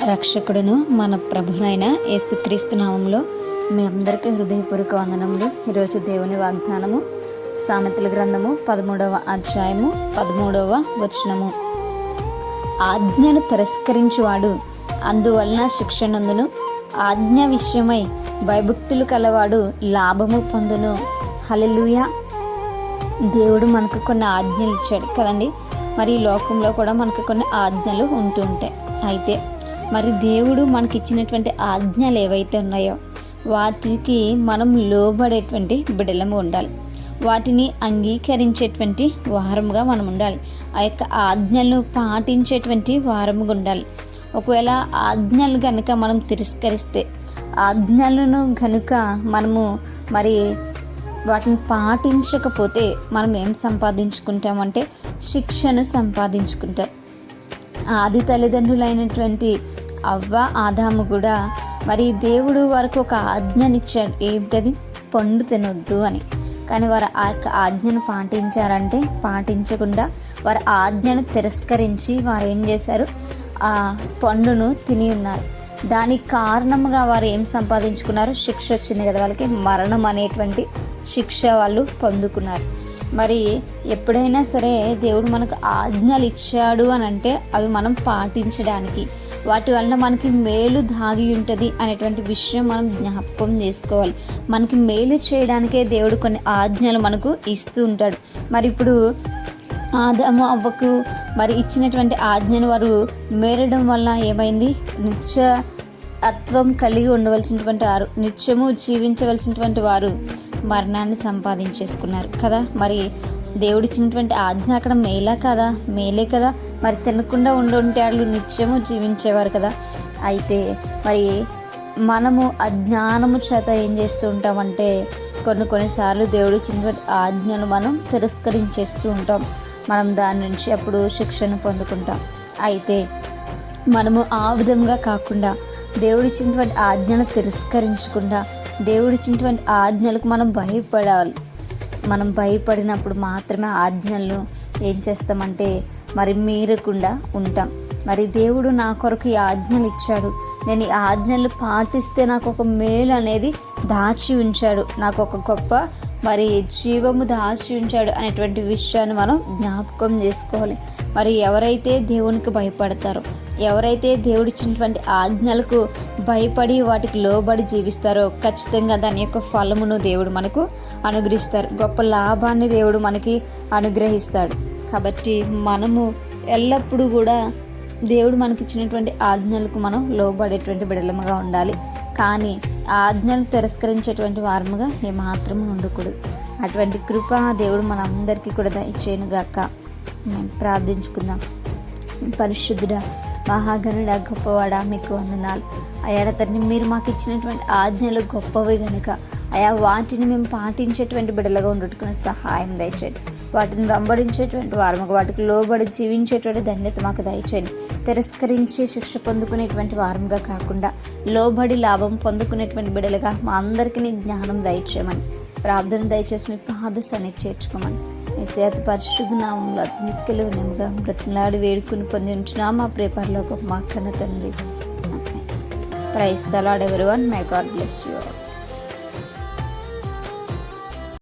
రక్షకుడును మన ప్రభునైన యేసుక్రీస్తు నామంలో మీ అందరికీ హృదయపూర్వక వందనములు. ఈరోజు దేవుని వాగ్దానము సామెతల గ్రంథము 13వ అధ్యాయము 13వ వచనము. ఆజ్ఞను తిరస్కరించువాడు అందువలన శిక్ష నందును, ఆజ్ఞ విషయమై భయభక్తులు కలవాడు లాభము పొందును. హల్లెలూయా. దేవుడు మనకు కొన్ని ఆజ్ఞలు ఇచ్చాడు కదండి. మరి ఈ లోకంలో కూడా మనకు కొన్ని ఆజ్ఞలు ఉంటూ ఉంటాయి. అయితే మరి దేవుడు మనకి ఇచ్చినటువంటి ఆజ్ఞలు ఏవైతే ఉన్నాయో వాటికి మనం లోబడేటువంటి బిడ్డలము ఉండాలి. వాటిని అంగీకరించేటువంటి వారముగా మనం ఉండాలి. ఆ యొక్క ఆజ్ఞలను పాటించేటువంటి వారముగా ఉండాలి. ఒకవేళ ఆజ్ఞలు కనుక మనం తిరస్కరిస్తే, ఆజ్ఞలను కనుక మనము మరి వాటిని పాటించకపోతే మనం ఏం సంపాదించుకుంటామంటే శిక్షను సంపాదించుకుంటాం. ఆది తల్లిదండ్రులైనటువంటి అవ్వ ఆదాము కూడా మరి దేవుడు వారికి ఒక ఆజ్ఞనిచ్చాడు. ఏమిటది? పండు తినొద్దు అని. కానీ వారు ఆ యొక్క ఆజ్ఞను పాటించారంటే పాటించకుండా వారి ఆజ్ఞను తిరస్కరించి వారు ఏం చేశారు? ఆ పండును తిని ఉన్నారు. దానికి కారణంగా వారు ఏం సంపాదించుకున్నారు? శిక్ష వచ్చింది కదా వాళ్ళకి, మరణం అనేటువంటి శిక్ష వాళ్ళు పొందుకున్నారు. మరి ఎప్పుడైనా సరే దేవుడు మనకు ఆజ్ఞలు ఇచ్చాడు అని అంటే అవి మనం పాటించడానికి, వాటి వలన మనకి మేలు దాగి ఉంటుంది అనేటువంటి విషయం మనం జ్ఞాపకం చేసుకోవాలి. మనకి మేలు చేయడానికే దేవుడు కొన్ని ఆజ్ఞలు మనకు ఇస్తూ ఉంటాడు. మరి ఇప్పుడు ఆదాము అవ్వకు మరి ఇచ్చినటువంటి ఆజ్ఞను వారు మేరడం వల్ల ఏమైంది? నిత్యత్వం కలిగి ఉండవలసినటువంటి వారు, నిత్యము జీవించవలసినటువంటి వారు మరణాన్ని సంపాదించేసుకున్నారు కదా. మరి దేవుడిచ్చినటువంటి ఆజ్ఞ అక్కడ మేలా కదా? మేలే కదా. మరి తినకుండా ఉండుంటే వాళ్ళు నిత్యము జీవించేవారు కదా. అయితే మనము అజ్ఞానము చేత ఏం చేస్తూ ఉంటామంటే కొన్నిసార్లు దేవుడు ఇచ్చినటువంటి ఆజ్ఞను మనం తిరస్కరించేస్తూ ఉంటాం. మనం దాని నుంచి అప్పుడు శిక్షను పొందుకుంటాం. అయితే మనము ఆ విధంగా కాకుండా దేవుడిచ్చినటువంటి ఆజ్ఞను తిరస్కరించకుండా దేవుడిచ్చినటువంటి ఆజ్ఞలకు మనం భయపడాలి. మనం భయపడినప్పుడు మాత్రమే ఆజ్ఞలను ఏం చేస్తామంటే మరి మీరకుండా ఉంటాం. మరి దేవుడు నా కొరకు ఈ ఆజ్ఞలు ఇచ్చాడు, నేను ఈ ఆజ్ఞలు పాటిస్తే నాకు ఒక మేలు అనేది దాచి ఉంచాడు, నాకు ఒక గొప్ప మరి జీవము దాచి ఉంచాడు అనేటువంటి విషయాన్ని మనం జ్ఞాపకం చేసుకోవాలి. మరి ఎవరైతే దేవునికి భయపడతారో, ఎవరైతే దేవుడిచ్చినటువంటి ఆజ్ఞలకు భయపడి వాటికి లోబడి జీవిస్తారో ఖచ్చితంగా దాని యొక్క ఫలమును దేవుడు మనకు అనుగ్రహిస్తారు. గొప్ప లాభాన్ని దేవుడు మనకి అనుగ్రహిస్తాడు. కాబట్టి మనము ఎల్లప్పుడూ కూడా దేవుడు మనకిచ్చినటువంటి ఆజ్ఞలకు మనం లోబడేటువంటి బిడలముగా ఉండాలి. కానీ ఆజ్ఞలు తిరస్కరించేటువంటి వారముగా ఏమాత్రము ఉండకూడదు. అటువంటి కృప దేవుడు మన అందరికీ కూడా దయచేయను గాక. మేము ప్రార్థించుకుందాం. పరిశుద్ధుడా, మహాగణుడా, గొప్పవాడా, మీకు వందనాలు అయ్యా తండ్రి. మీరు మాకు ఇచ్చినటువంటి ఆజ్ఞలు గొప్పవి కనుక అయా వాటిని మేము పాటించేటువంటి బిడ్డలుగా ఉండట్టుకునే సహాయం దయచేయండి. వాటిని వెంబడించేటువంటి వారముగా, వాటికి లోబడి జీవించేటువంటి ధన్యత మాకు దయచేయండి. తిరస్కరించి శిక్ష పొందుకునేటువంటి వారముగా కాకుండా లోబడి లాభం పొందుకునేటువంటి బిడ్డలుగా మా అందరికీ నీ జ్ఞానం దయచేయమని ప్రార్థన దయచేసి మీ పాద సన్నిధి చేర్చుకోమని యేసయ్య పరిశుద్ధ నామములో మిక్కిలి వినముగా బ్రతిమలాడి వేడుకుని పొంది ఉంచున్నా మా ప్రేపర్లో మా కన్న తండ్రి. Praise the Lord everyone. My God bless you all.